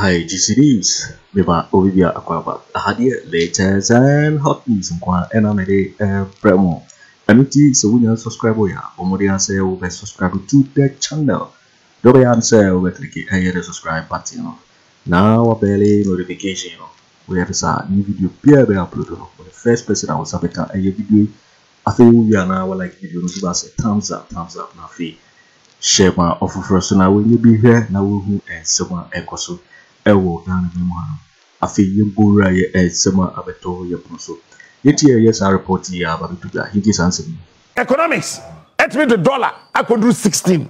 Hi, GCDs. Beba Olivia Aquaba. Hadia latest and hot news and I'm a promo. And so we subscribe ya. Omodian say we subscribe to the channel. Don't answer we click the subscribe button. Now a belly notification. We have a new video peer be uploaded. For the first person I was a video. I feel we are now like video give us a thumbs up now fee. Share my offer first now when you be here now who and someone echo ewo na mu ha afi yembura ye esema abeto ye proso yeti yes a report ya ba bituga higi sansem economics etimi the dollar akoduru 16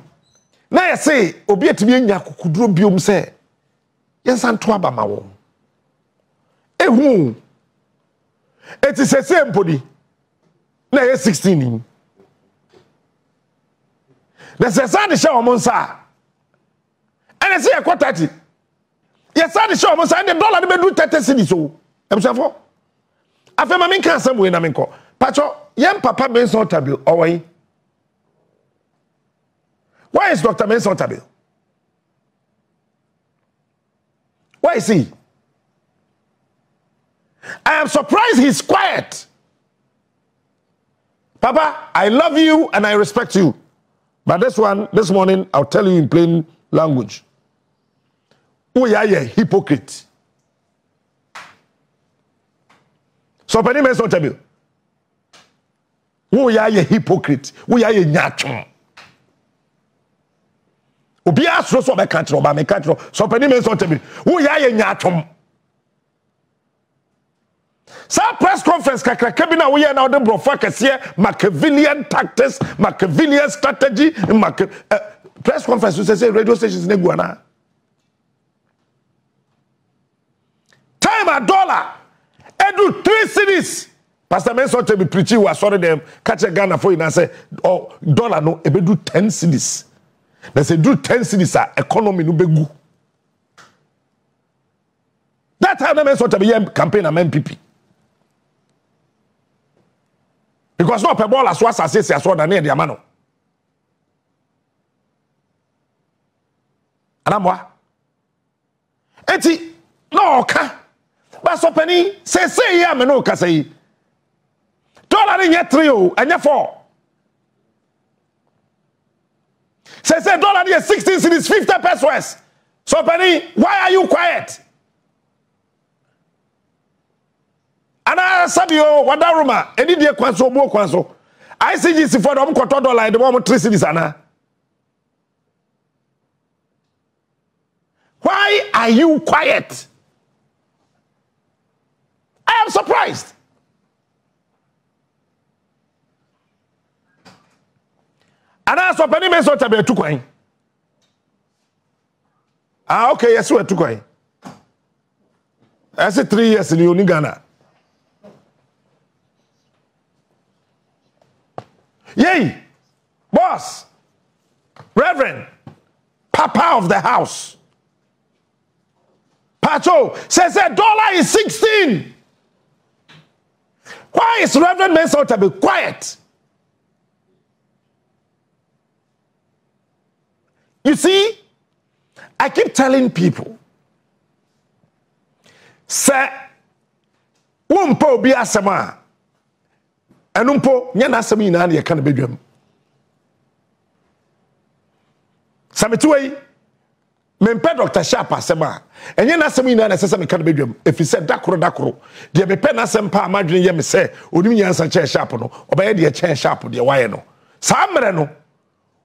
na ye say obi etimi anya kokuduro biom se yensanto aba ma wo ehu eti sese mpodi na ye 16 ni na sesa de sha omonsa ene se ekotati yes, I show almost the dollar be do 30 cedis so. I'm sure. Afa ma min kan samwe na min ko. Pacho, yem papa Mensa Otabil away. Why is Dr. Mensa Otabil? Why is he? I am surprised he's quiet. Papa, I love you and I respect you. But this morning, I'll tell you in plain language. We are a hypocrite. So, Penny Mensa Otabil. We are a hypocrite. We are a nyachon. Obi asro so be kantro ba me kantro. So, Penny Mensa Otabil. We are a nyachon. Sa press conference kakra na we are now the brofa kese Machiavellian tactics, Machiavellian strategy, press conference we say radio stations ne guana. A dollar edu 3 cedis. Pastor Mensa Otabil preaching was sorry them catch a Ghana for you and say oh dollar no ebedu 10 cedis. They say do 10 cedis economy no begu. That time Mensa Otabil campaign am NPP. Because no people as was assess as one na dia mano. Anamwa. Enti no ka but so penny say ya me no ka say dollar in 3 o anya 4 say dollar is 16 cedis 50 pesos so penny why are you quiet ana sabio wadaruma eni die kwanso bo kwanso ICGC for them quarter dollar the one 3 cedis ana why are you quiet? I am surprised. And I saw Penny Mensa Otabil to coin. Ah, okay, yes, we're 2 coin. I said 3 years in Ghana. Yay, boss, Reverend, Papa of the house. Pacho says that dollar is 16. Why is Reverend Mensa Otabil quiet? You see, I keep telling people, say, wumpo bi asema, enumpo nyana asema ina ya kana bedwam. Sametuwe, mempe Dr. Sharp asema, enye na asema ina na sesa me kana bedwam. If he said dakoro, de me pe na asem pa amadwene ye me se, onim nyansa che Sharp no, obaye de che Sharp de waye no. Sa mre no,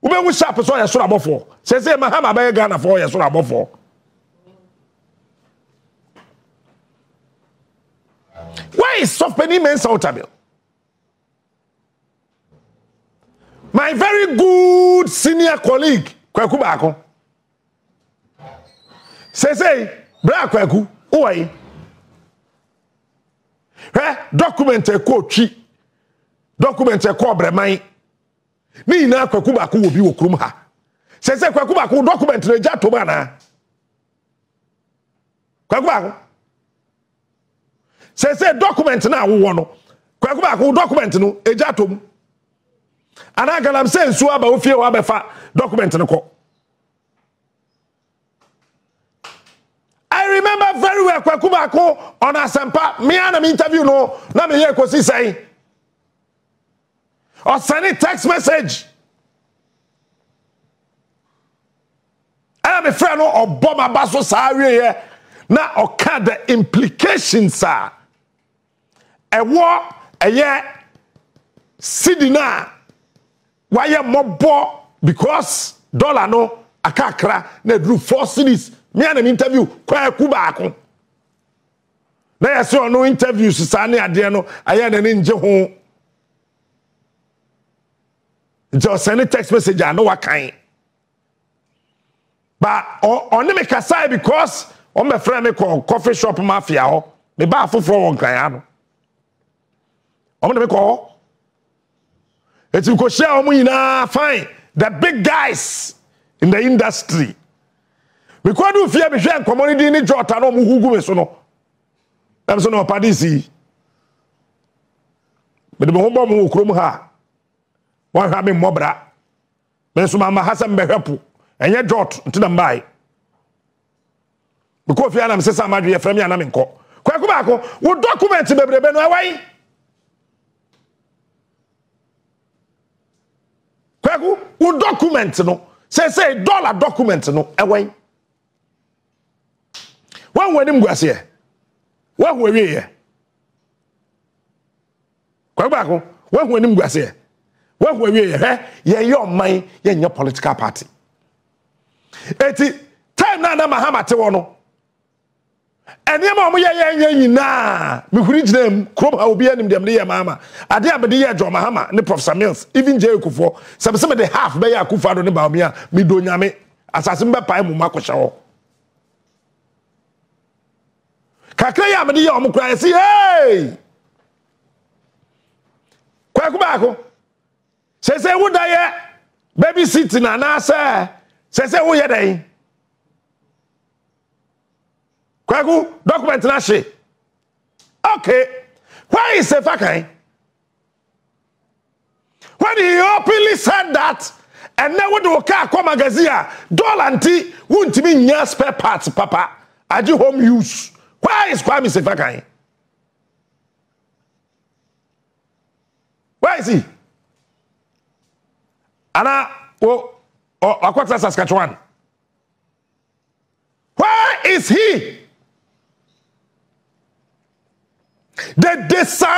ube wu Sharp so ya soro abofo. Se Mahama baye Ghana for ya soro abofo. Why is Penny Mensa Otabil? My very good senior colleague, Kweku Baako. Say, bra Kweku, why? Document a coachy, document a cobra ni na Kweku Baako will be wokrum ha. Say Kweku Baako document the jato bana. Kweku Baako. Say document na wo no. Kweku Baako document no ejatom. Ana galamsey nsu aba ofie wa befa document no ko. everywhere Kweku Baako on Asempa me and am interview no na me hear Kosi say or send a text message I am a friend of Boma Baso Sari na oka the implications are a war a year sidina why mobo because dollar no akakra na drew 4 cities me and an interview Kweku Baako na ya so no interviews sa na ade no aya na nje ho just send a text message I know what kind but on me kasai because on my friend me call coffee shop mafia ho me ba foforo won kan ano on me call it's go share omo yina fine the big guys in the industry because do fear be share community ni jota no mu hugu me so no am so no padisi me de mo bom wo krom ha wan ha me mobra me so mama hasan behwepo enye jot ntina mbai because fear na me sesa amadwe frame ya na me nko Kweku Baako wo document bebrebe no awai Kweku wo document no say dollar document no awai wan wani mguase e wan wani ye Kweku Baako wan wani mguase e wan wani ye ye man ye nya political party eti time na Mahamate wo no enema omo ye nyina me huri ginam krom ha obi anim dem ye mama ade abede ye jo Mahama ne Professor Mills even J Akufo some the half be Akufo Addo ne Bawumia me do nyame asase mbe pai mu makosha ho kakra ya abede ye omo kra say hey Kweku Baako say wo da ye baby sitting na say wo ye dai Kweku document na she okay why is Sefa Kayi when he openly said that and now what do car come magazine dollar anti wuntimi nya spare parts papa aji home use why is Kwame Sefa Kayi where is he ana akwata Saskatchewan where is he the desire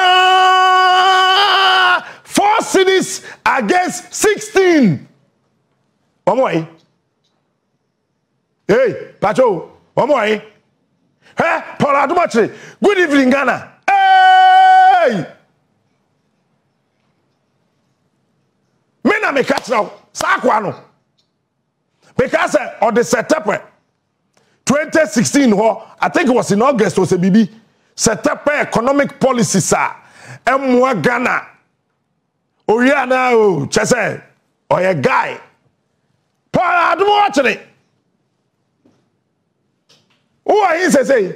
4 cities against 16 one more hey Pacho one more hey Paul Adumache good evening Ghana hey mena me catch now sakwa no because on the setup 2016 I think it was in August was a BB set up economic policies emwa Ghana Oriana o chese or a guy Paul Adumache who are he say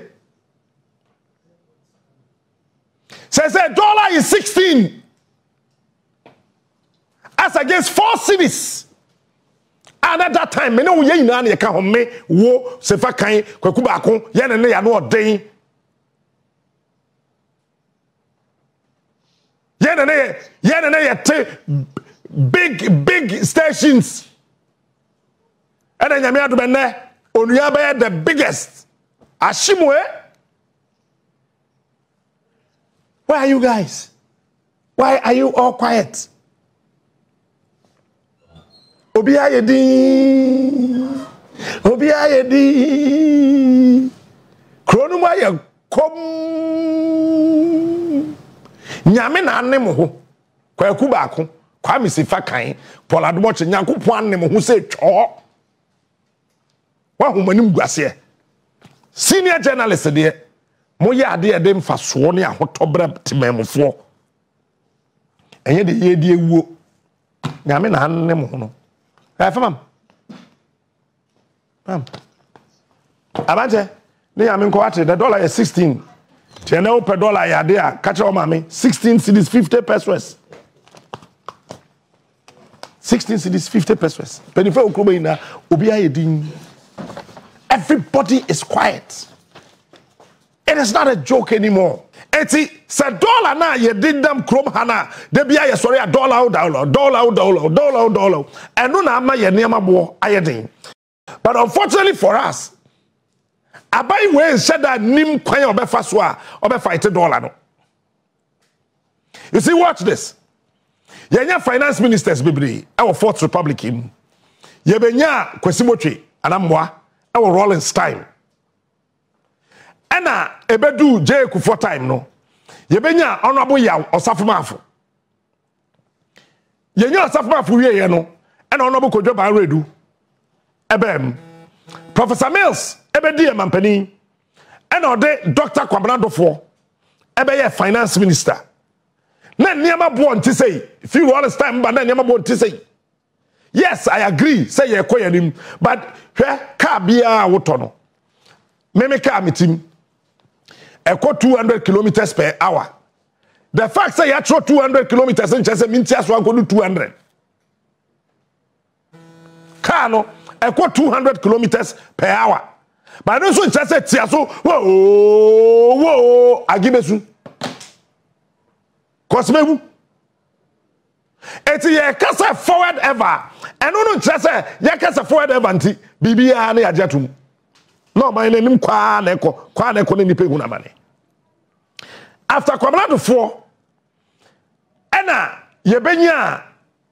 dollar is 16 as against 4 cities. And at that time, me no ye ina na ka me wo Sefa Kayi Kweku Baako ye ne ya no odin ye ne ye te big stations and nyame ado benne onua be the biggest ashimwe. Why are you guys? Why are you all quiet? Obi ayedi krono ma ye kom nyame na anem ho Kweku Baako Kwame Sefa Kayi Paul Adumache nyankopon anem ho se two wa homanim guase senior journalist de mo ye ade ede mfaso ne ahotobra temamfo enye de ye die wuo nyame na anem ho no Ma'am. Abanje, ne ya me nko the dollar is 16. Tiene per dollar ya there, catch o mama 16 cedis 50 pesos. 16 cedis 50 pesos. Penny for okroba ina obi ayedin. Everybody is quiet. It is not a joke anymore. Eti se dollar na ye did them chrome hana de bia ye sorry a dollar. And no na ama ye niema bo ayedin. But unfortunately for us, abai we said that nim kwan obefa so a obefa ite dollar no. You see, watch this. Yenya finance ministers bebre our Fourth Republic in. Yebenya Kwesimotwe anamwa our Rollins time. Ena ebedu J Akufo time no. Yebenya honorable yaw osafumafo. Yenya osafumafo wiye no. Ena honorable Kojo Kyeremanteng. Ebem. Professor Mills ebedi emampani. Ena ode Dr. Kwabena Agyapong. Ebeye finance minister. Na niama bo nti say. If you all this time but na niama bo nti say. Yes, I agree. Say ye koyanim, but car bia woto no. Meme car meeting. Eko 200 kilometers per hour. The fact say you throw 200 kilometers in chese minti aso go do 200. Car no eko 200 kilometers per hour. But no so chese tia so wo agibesu. Kosmebu. Eti ye kasa forward ever. And no chese ye kasa forward ever nti bibia na yajatum. No, my name kwa neko ni nipe huna mane. After Kwabena Agyapong, ena yebenya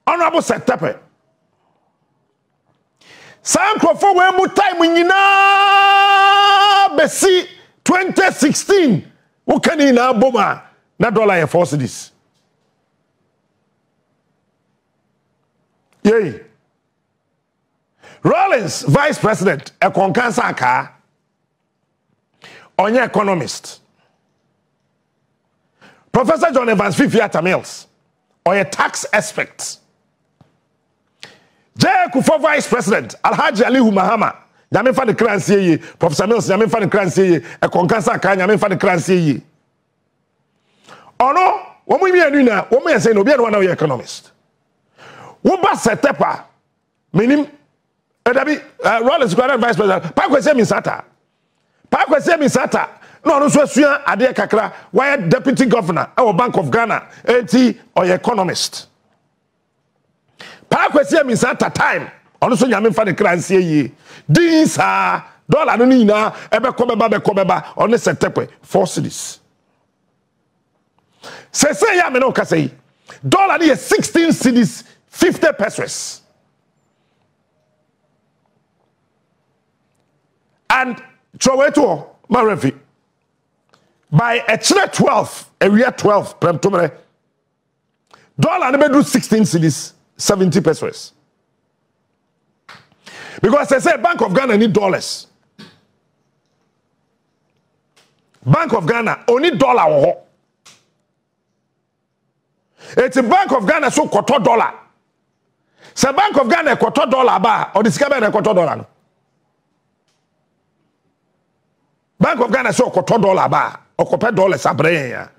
honorable Setepe. Sankrofo we mu time nyina besi 2016. Ukani na boma na dollar ye force this. Yay. Rollins, vice president, a konkansa aka, onye economist. Professor John Evans Fifiata Mills, onye tax expert. J. Akufo vice president, Alhaji Alihu Mahama, nyame fa de kransie ye. Professor Mills, nyame fa de kransie ye. A konkansa aka, nyame fa de kransie ye. Ono, womu imi anu na, womu yase no, obi anu wana onye economist. Woba Setepa, minim, Edabi Rollins vice president Pakwese Misata no no so asua ade kakra why deputy governor our Bank of Ghana enti or economist Pakwese Misata time ono so nyame fa de kransie yi din sa dollar no nyina ebe kobeba ono Setepe 4 cedis say ya me no ka say dollar is 16 cedis 50 pesos. And Tróuble Marefi by otchere 12, area 12, premtumere dollar never do 16 cedis 70 pesos. Because they say Bank of Ghana need dollars. Bank of Ghana only dollar. It's a Bank of Ghana so quarter dollar. So Bank of Ghana quarter dollar ba or discover a quarter dollar. Bank of Ghana so $1 ba or $1 sabre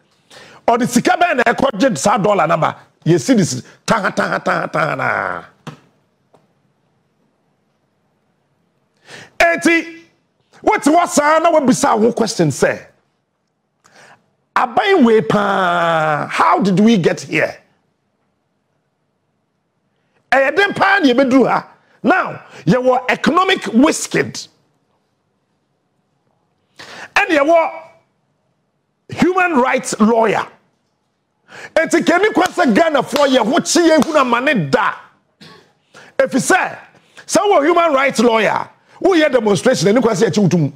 or the sikabe na ekojed sa dollar number you see this ta na eti what na we bisa one question say abai we pa how did we get here den pa na bedu ha now you were economic wizard. And you were human rights lawyer. And to Kenny Kwasa Ghana for you, what she huna mane da. If you say, so human rights lawyer, who hear demonstration, and you can say chutum.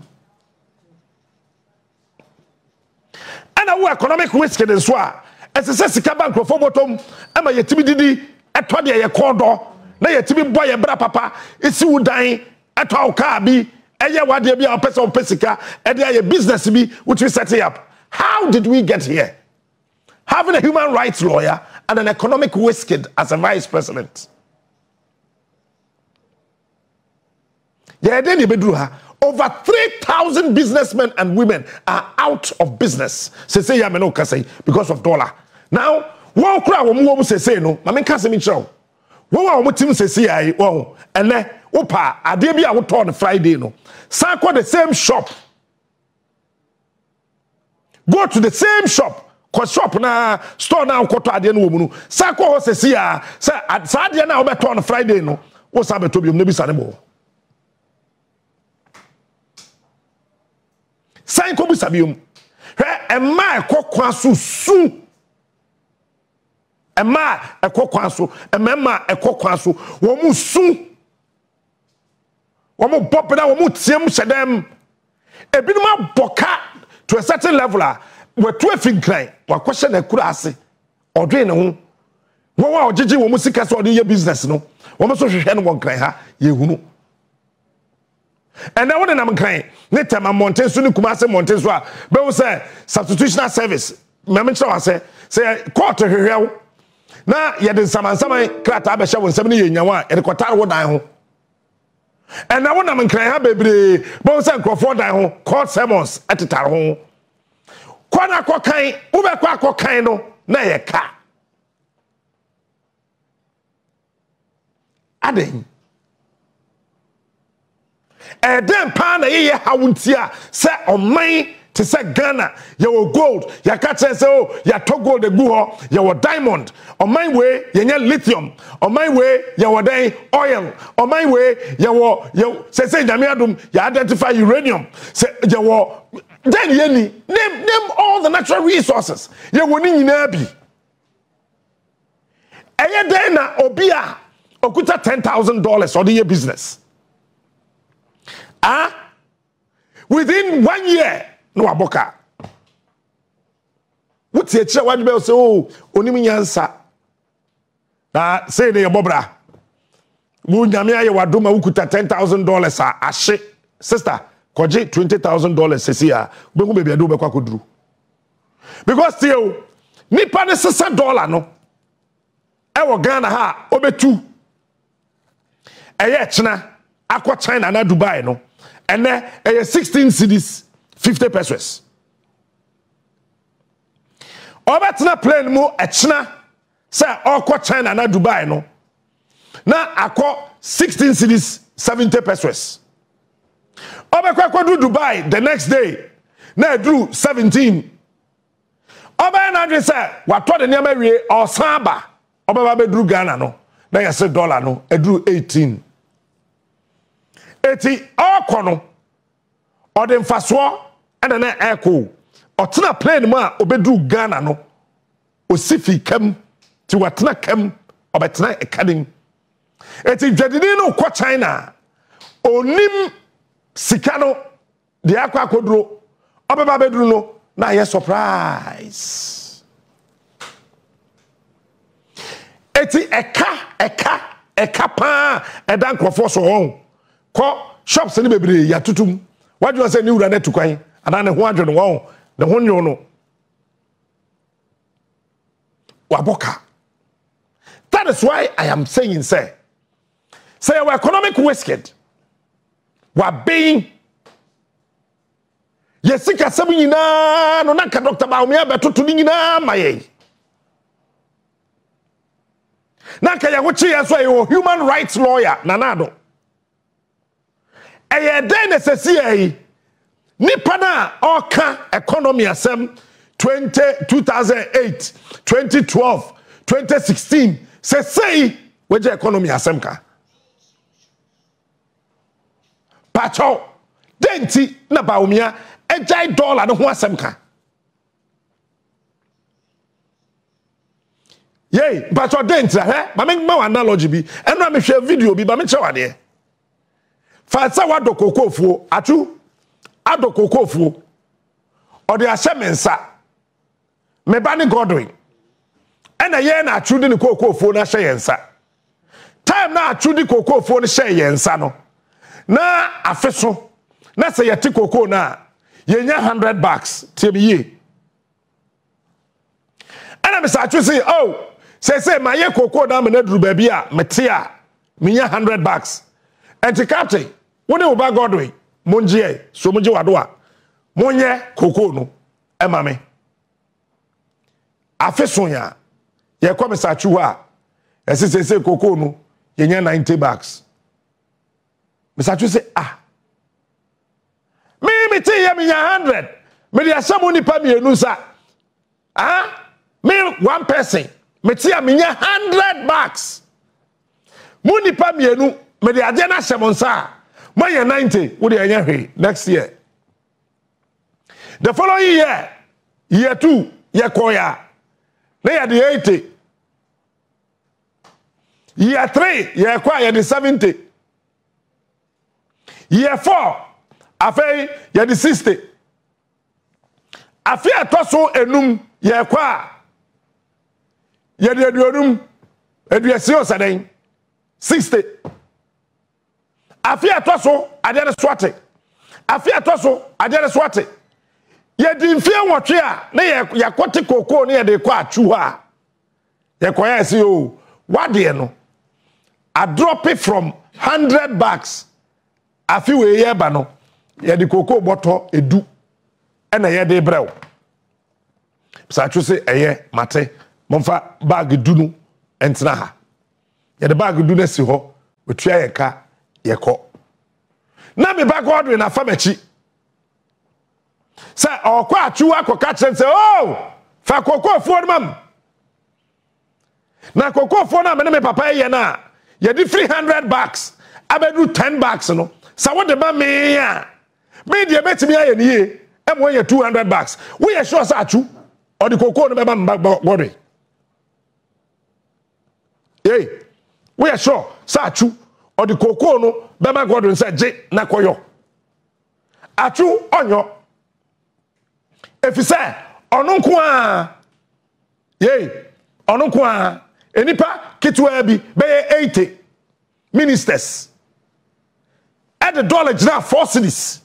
And our economic risk in Swa, as a Sika Bank for bottom, am I a timidity at 20 a corridor, na ye timid boy a bra papa, it's you dying at our car be. What be our person pesika and a business be which we set up. How did we get here? Having a human rights lawyer and an economic wizard as a vice president. Yeah, then over 3,000 businessmen and women are out of business. Say because of dollar. Now, one crowd will say no. I mean, can't say me show. One team say and then opa adebia wo on Friday no sanko the same shop go to the same shop. Ko shop na store na ukoto ade no wo mu no. Sa ko ho sesi a sa ade na obeto on Friday no. Wo sa beto biom no bi sa ne bo. San ko bi sa biom. Hwe emma ekokwa su. Emma ekokwa so, emma ekokwa so. Wo mu su. Wo mu popeda wo mu tiem hyedem. Ebinuma boka to a certain level we to a finkran wa kwhye na kura ase odwe ne ho wo wa ogigi wo musika so ode ye business no wo mo so hwehwe no wonkran ha ye hunu and now na mkran ne tema mountain so ne kuma se mountain so a be wo say substitutional service me menche wa say court hwehwe na ye de samansaman krata be hye wo nsam ne ye nyawa e de kotare wo dan ho and now na mkran ha bebre be wo say nkrofo dan ho court sermons etetare ho kwana kokan ube kwa kokan no na ye ka aden eden pa na ye hawuntia se oman te se Ghana ye wo gold ya ka che se o ya to gold egu ho ye wo diamond oman we ye nya lithium oman we ye wo den oil oman we ye wo se nyame adum ya identify uranium se ye wo then name all the natural resources ye woni nyina bi eye den na obia okuta $10,000 or the year business within 1 year no aboka wuti e kire wadbe say oh onim nyansa na say ne yobobra mu nyame aye wadoma wukuta $10,000 ahye sister koje $20,000 sesia behu bebi ado bekwa koduru because still nipa ne $60 no e wo Ghana ha obetu eye china akwa China na Dubai no ene eye 16 cedis 50 pesos obetna plane mu e china say okwa China na Dubai no na akwa 16 cedis 70 pesos Obekwa do Dubai the next day. Na drew 17. Oba na dwe say wato de niam awie osan ba. Oba ba drew Ghana no. Na yese dollar no e drew 18. 80 okono. Ode mfaso and na echo. Otena plane mu a obedru Ghana no. Osifi kam ti watena kam obetena ekadin. 80 dwadini no kwa China. Onim Sikano, the aqua kodro, Obaba bedruno, na ye surprise. Eti eka pa, edan krofo so hon. Ko shops ni bebre ya tutum. What you say ni ura net kwan, ana ne ho adwo no won, ne ho nyo no. Waboka. That is why I am saying say our economic wasted. Wa being yesika sabu nyina no nanka Dr. Bawumia betoto ni nyina maye nanka ya wochi yaso ayo human rights lawyer nanado eye den necessary nipa na oka economy asem 2008 2012 2016 say weje economy asem ka Pacho, denti na Bawumia, ejai dollar no ho asem ka. Yey, pacho denti ma me ma analogy bi, eno me hwe video bi ba me chewa de. Fa sa wado kokofuo, atu ado kokofuo. Ode ahye Mensa. Me ba ni Godwin. Ena ye na atu de kokofuo na hye yensa. Time na atu de kokofuo no hye yensa no. Na afeso na se yeti koko na yenya $100 tie ana me sa twese oh say ma ye koko na me na duru ba bi a mete a menya $100 enti captain woni oba Godwin monje so monje wado a monye koko no e ma me afeso ya ye kwa me sa twu a ese say koko no yenya $90 Mr. Chu say, me te ye me 100. me dey asem nipa mienu sa me one person me tia me nya 100 bucks mu nipa mienu me dey ade na asem nsa mo ye 90 wo dey anya hwe next year the following year 2 ye koya na ye dey 80 year 3 ye kwa ye dey 70 year 4 afei ye dey 60 afei atoso enum ye kwa ye dey aduonum aduasi osaden 60 afei atoso ade ne swate afei atoso ade ne swate ye di mfie nwotwe a na ye kote koko na ye dey kwa atu ha ye koya si o wade no I drop it from 100 bucks afei we ye ba no ye di koko boto edu ena ye dey brew sa twu se eye mate momfa bag du no entena ha ye de bag du na si ho otua ye ka ye ko na me bag order na famachi say okwa atu akoka kire say oh fa koko fuo mam na koko fuo na me papa ye na ye di 300 bucks abedu 10 bucks no sa wo de ba me ya me de betimi aye ni ye e mo ye 200 bucks we ye sure say atu or the koko no be ba body hey we are sure say atu or the koko no be ba godun say je na koyo atu onyo efise onunko a hey onunko a enipa kitwa bi be 80 ministers at the dollar jina 4 cedis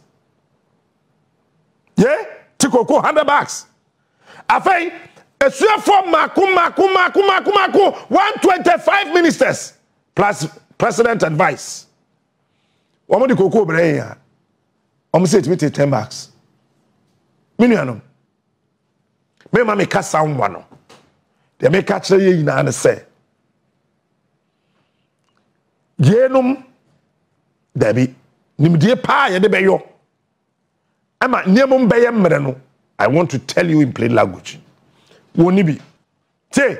yeah tikoko 100 bucks afei esuafo maku 125 ministers plus president advice womo di koko bre ya omo say it 10 bucks minuano me ma me ka sound no de me ka kire yi na ne say yenum dabi nimdie pa ye de beyo ama niemum beye mre no I want to tell you in plain language. Woni bi. Se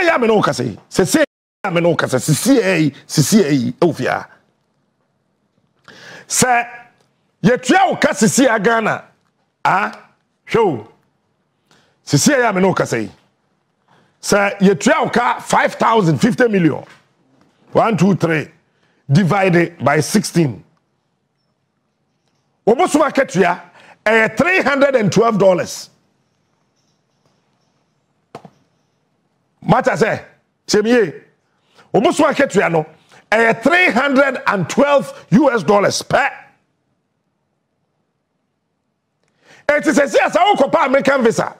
ya me no kase. Se ya me no kase. Sisi ofia. Se ye tua o kase si Ghana. Show. Sisi ya me no kase. Se ye tua o ka 5,000 50 million. 1 2 3 divided by 16. Obosu market ya $312. Mata say, chemiye. Omusu market we no $312 per. It is a say sa ukopa American visa.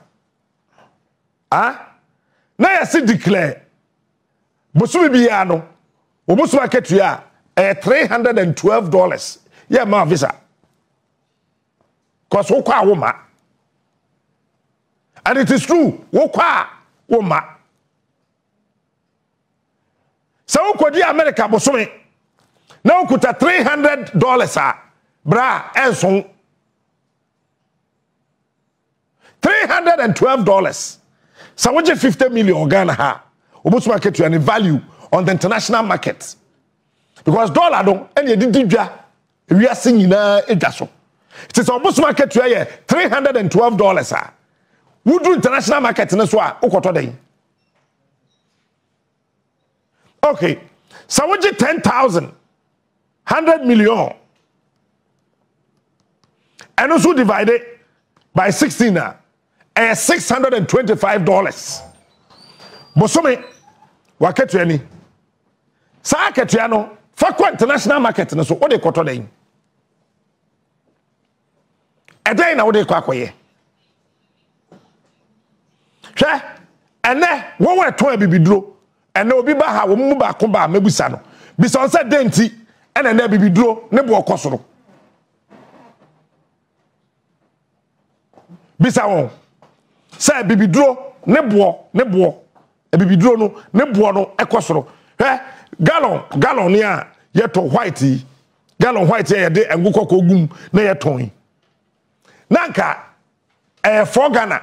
Na ya si declare. Bosu biya no. Omusu market we $312. Yeah, ma visa. Cause wokwa woma. And it is true. Wokwa woma. So wokodi America bosome. Na wokuta $300 bra enson. $312. So woje 50 million Ghana ha. Obosu market to any value on the international market. Because dollar don any didwa we are singing na edwaso. It is almost market to $312. Who do international market in a okay. So we 10,000, 100 million. And also divided by 16 $625. Bosome waketu any. Sa ketu for international market in so what they quarter day. A day na wode kwa koye hwe ene wo we ton abibiduro ene obi ba ha wo mu ba ko ba mebusa no bisa on se denti ene na abibiduro ne bo okosoro bisa won se abibiduro ne bo abibiduro no ne bo no ekosoro hwe gallon ni a yeto white gallon white ye de engukoko gum na yeton nanka 4 Ghana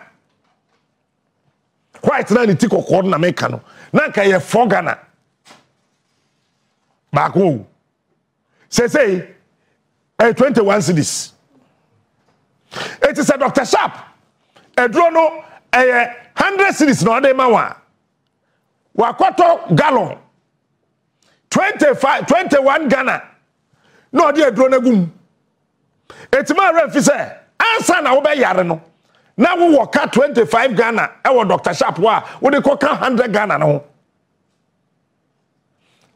white na ni tiko ko na meka no nanka 4 Ghana baako say 21 cedis. It is a Dr. Sharp edro no 100 cedis no dey ma wa wakoto gallon 21 Ghana no dey edro na gum etima refi say ansa na wo be yare no na wo woka 25 Ghana e wo Dr. Sharp wa wo dey ko ka 100 Ghana no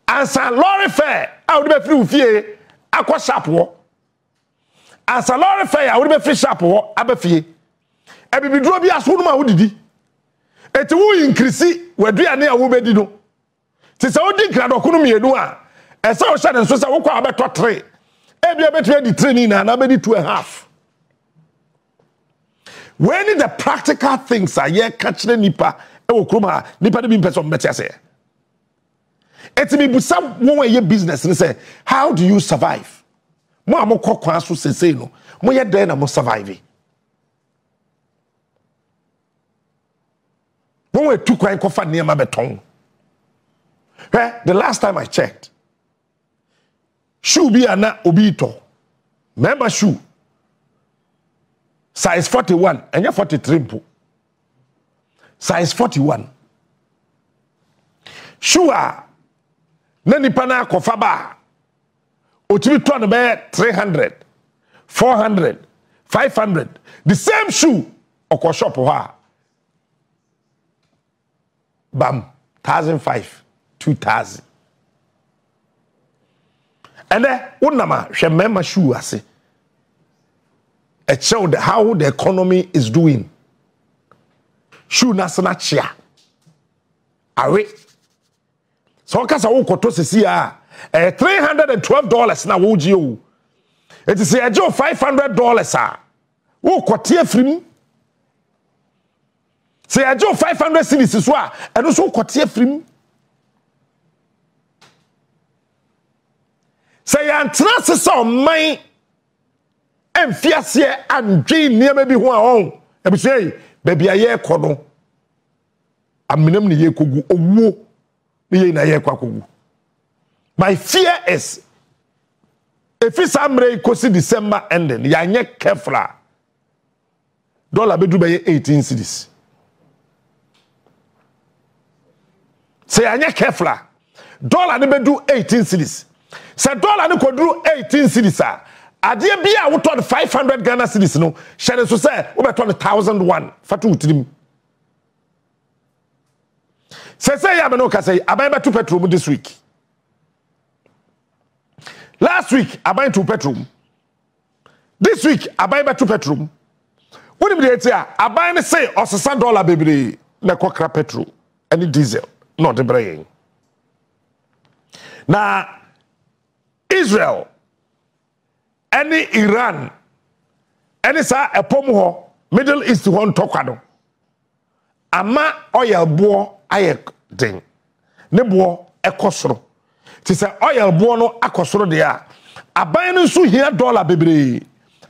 ansa lorry fare a wo dey free fie akwa Sharp wo ansa lorry fare a wo dey free Sharp wo abafie e bibiduro bi aso no ma wo didi eti wo increase waduane a wo bedi no ti se wo di krado ko no mienu a e se wo hye den so se wo kwa abeto 3 e bia beto di 3 ni na bedi 2.5. When the practical things are here catching nipa e wo kroma nipa de bi person betia say eti bi busa wo ye business ni say how do you survive mo amokọ kwan so sesei no mo ye den na mo survive when we took quite coffee near my beton. The last time I checked, shoe be an obito. Remember shoe size 41 and you're 43. Size 41. Shoe are nani pana kofaba. Otibi to be 300, 400, 500. The same shoe oko shop wa. Bam, 1,500, 2,000. And then, unama, remember shoe ase. It showed how the economy is doing. Shoe national chia. Are so kasa wo koto sisi a $312 na wo ji o. It is a job $500 a. Wo kote afrim. Say I do 500 cedis so a and also kote afrim. Say antra sesa man emfiase andwe niam bi ho a on e bi say baby aye kono aminam ne ye kogu owo ne ye na ye kwakogu. My fear is if it's amre kosi December ending ya nye kefla dollar bedu be 18 cedis. Say anya careful. Dollar ne bedu 18 cedis. Say dollar ne kodru 18 cedis a. Ade bia wo to 500 Ghana cedis no. Share so say wo beto 1,001 fatu utirim. Say ya me no ka say aban beto petrol this week. Last week aban to petrol. This week aban beto petrol. What be dey here? Aban ne say osesa dollar bebre na kokra petrol any diesel. Not the brain. Now, Israel, any Iran, any sa a pomo, Middle East one tokado. Ama oil bo ayek ding. Nebo ekosro. Tis a oil bo no akosro dea. Abayne su here dollar bebre.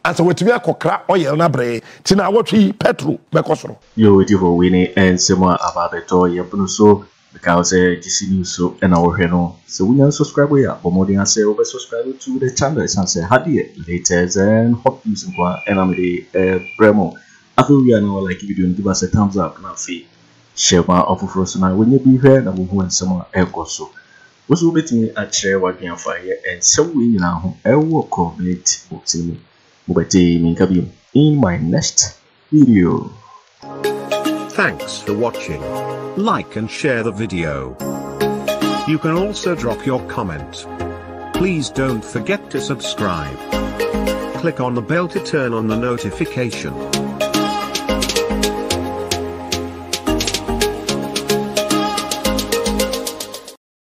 And so we are kokra oil na bre. Tina what he petrol bekosro. Yo, it for winning and similar about the toy yapuno because GC News so and our channel. So we are subscribe here. But more than I say, over subscribe to the channel. And say hadi latest and hot news and I'm the Bremo. I feel we are now like if you don't give us a thumbs up now fee. Share my offer for us now when you be here and we want some so. What's will bet me at share what you fire and so we now I will complete in my next video. Thanks for watching. Like and share the video. You can also drop your comment. Please don't forget to subscribe. Click on the bell to turn on the notification.